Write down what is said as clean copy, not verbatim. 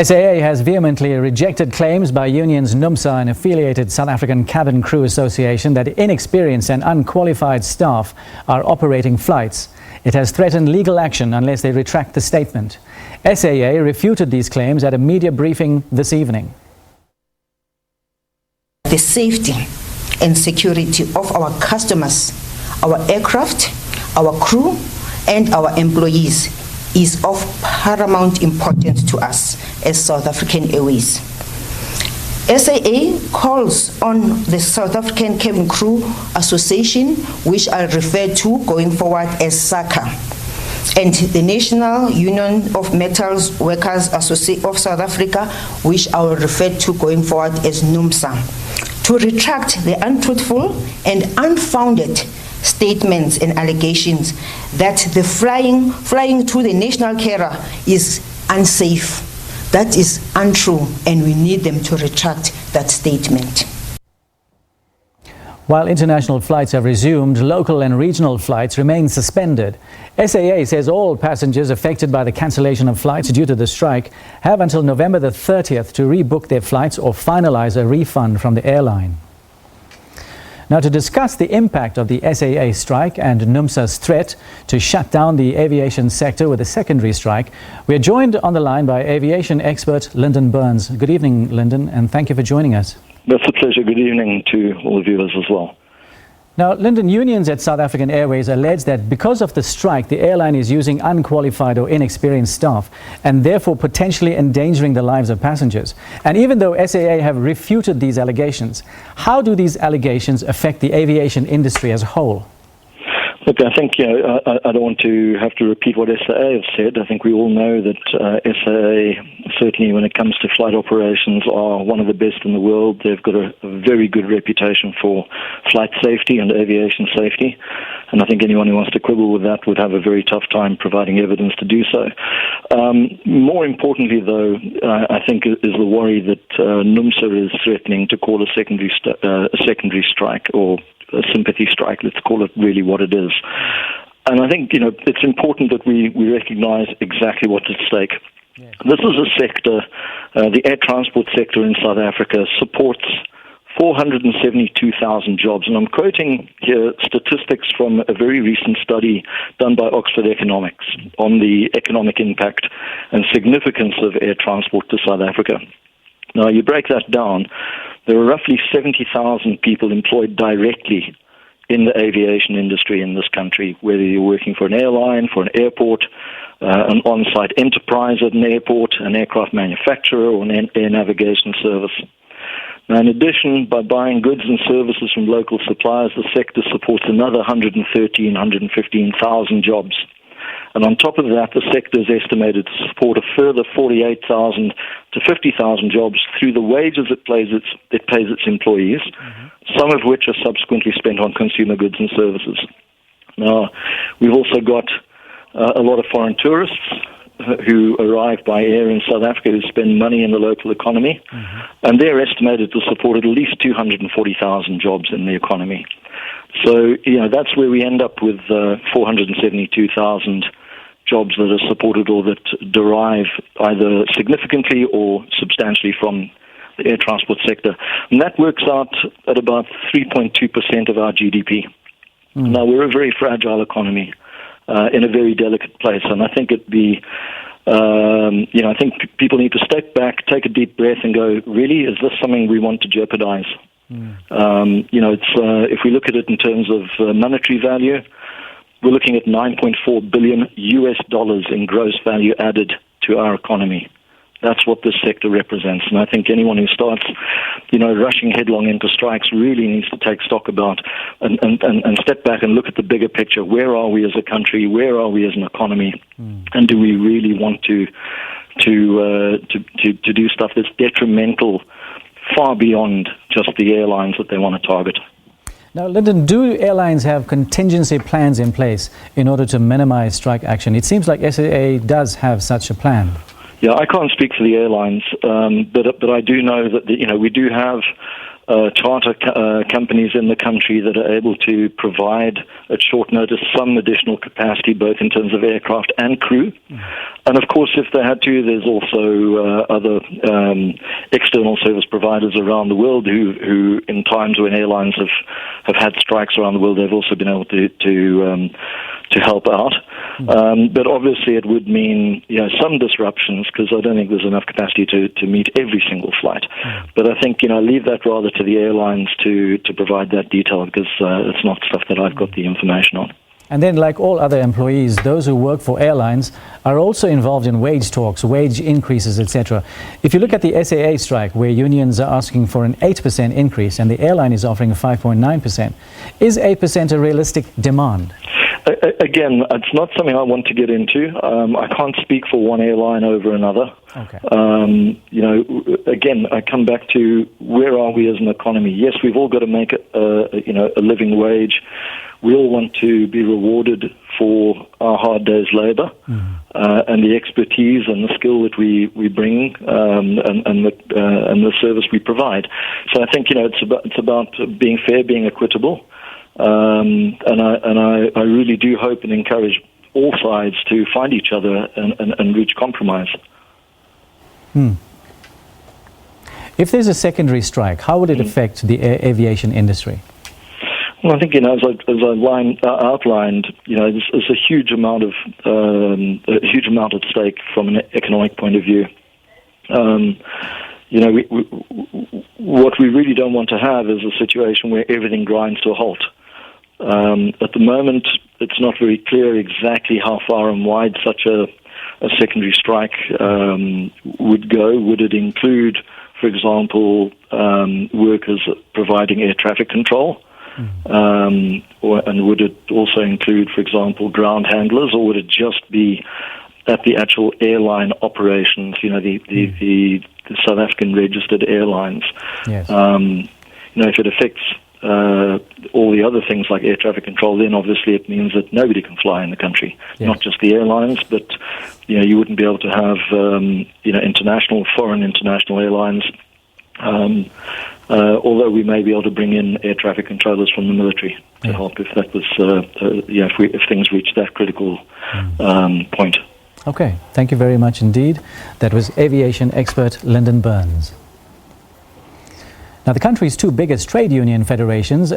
SAA has vehemently rejected claims by unions NUMSA and affiliated South African Cabin Crew Association that inexperienced and unqualified staff are operating flights. It has threatened legal action unless they retract the statement. SAA refuted these claims at a media briefing this evening. The safety and security of our customers, our aircraft, our crew, and our employees is of paramount importance to us as South African Airways. SAA calls on the South African Cabin Crew Association, which I refer to going forward as SACA, and the National Union of Metals Workers Association of South Africa, which I will refer to going forward as NUMSA, to retract the untruthful and unfounded statements and allegations that the flying through the national carrier is unsafe. That is untrue, and we need them to retract that statement. While international flights have resumed, local and regional flights remain suspended. SAA says all passengers affected by the cancellation of flights due to the strike have until November the 30th to rebook their flights or finalize a refund from the airline. Now, to discuss the impact of the SAA strike and NUMSA's threat to shut down the aviation sector with a secondary strike, we are joined on the line by aviation expert Linden Birns. Good evening, Linden, and thank you for joining us. That's a pleasure. Good evening to all the viewers as well. Now, Linden, unions at South African Airways allege that because of the strike, the airline is using unqualified or inexperienced staff and therefore potentially endangering the lives of passengers. And even though SAA have refuted these allegations, how do these allegations affect the aviation industry as a whole? Look, I think I don't want to have to repeat what SAA have said. I think we all know that SAA, certainly when it comes to flight operations, are one of the best in the world. They've got a very good reputation for flight safety and aviation safety. And I think anyone who wants to quibble with that would have a very tough time providing evidence to do so. More importantly, though, I think is the worry that NUMSA is threatening to call a secondary strike, or a sympathy strike. Let's call it really what it is. And I think, it's important that we recognize exactly what's at stake. Yeah. This is a sector, the air transport sector in South Africa supports 472,000 jobs. And I'm quoting here statistics from a very recent study done by Oxford Economics on the economic impact and significance of air transport to South Africa. Now, you break that down, there are roughly 70,000 people employed directly in the aviation industry in this country, whether you're working for an airline, for an airport, an on-site enterprise at an airport, an aircraft manufacturer, or an air navigation service. Now, in addition, by buying goods and services from local suppliers, the sector supports another 115,000 jobs. And on top of that, the sector is estimated to support a further 48,000 to 50,000 jobs through the wages it pays its employees, some of which are subsequently spent on consumer goods and services. Now, we've also got a lot of foreign tourists who arrive by air in South Africa who spend money in the local economy, and they're estimated to support at least 240,000 jobs in the economy. So, that's where we end up with 472,000 jobs that are supported or that derive either significantly or substantially from the air transport sector. And that works out at about 3.2% of our GDP. Now, we're a very fragile economy in a very delicate place, and I think I think people need to step back, take a deep breath and go, really, is this something we want to jeopardize? If we look at it in terms of monetary value, we're looking at $9.4 billion in gross value added to our economy. That's what this sector represents. And I think anyone who starts, rushing headlong into strikes really needs to take stock about and step back and look at the bigger picture. Where are we as a country? Where are we as an economy? And do we really want to do stuff that's detrimental far beyond just the airlines that they want to target? Now, Linden, do airlines have contingency plans in place in order to minimize strike action? It seems like SAA does have such a plan. Yeah, I can't speak for the airlines, but I do know that we do have charter companies in the country that are able to provide at short notice some additional capacity, both in terms of aircraft and crew. And of course, if they had to, there's also other external service providers around the world who in times when airlines have had strikes around the world, they've also been able to help out. But obviously it would mean some disruptions, because I don't think there's enough capacity to meet every single flight. But I think leave that rather to the airlines to provide that detail, because it's not stuff that I've got the information on. And then, like all other employees, those who work for airlines are also involved in wage talks, wage increases, etc. If you look at the SAA strike, where unions are asking for an 8% increase and the airline is offering a 5.9%, is 8% a realistic demand? Again, it's not something I want to get into. I can't speak for one airline over another. Okay. Again, I come back to where are we as an economy? Yes, we've all got to make a living wage. We all want to be rewarded for our hard day's labour and the expertise and the skill that we bring and the service we provide. So I think it's about being fair, being equitable. And I really do hope and encourage all sides to find each other and reach compromise. If there's a secondary strike, how would it affect the aviation industry? Well, I think as I outlined, there's a huge amount at stake from an economic point of view. What we really don't want to have is a situation where everything grinds to a halt. At the moment, it's not very clear exactly how far and wide such a secondary strike would go. Would it include, for example, workers providing air traffic control? And would it also include, for example, ground handlers, or would it just be at the actual airline operations, the South African registered airlines? Yes. If it affects all the other things like air traffic control, then obviously it means that nobody can fly in the country, not just the airlines, but you wouldn't be able to have foreign international airlines. Although we may be able to bring in air traffic controllers from the military to help if that was if things reach that critical point. Okay, thank you very much indeed. That was aviation expert Linden Birns. Now, the country's two biggest trade union federations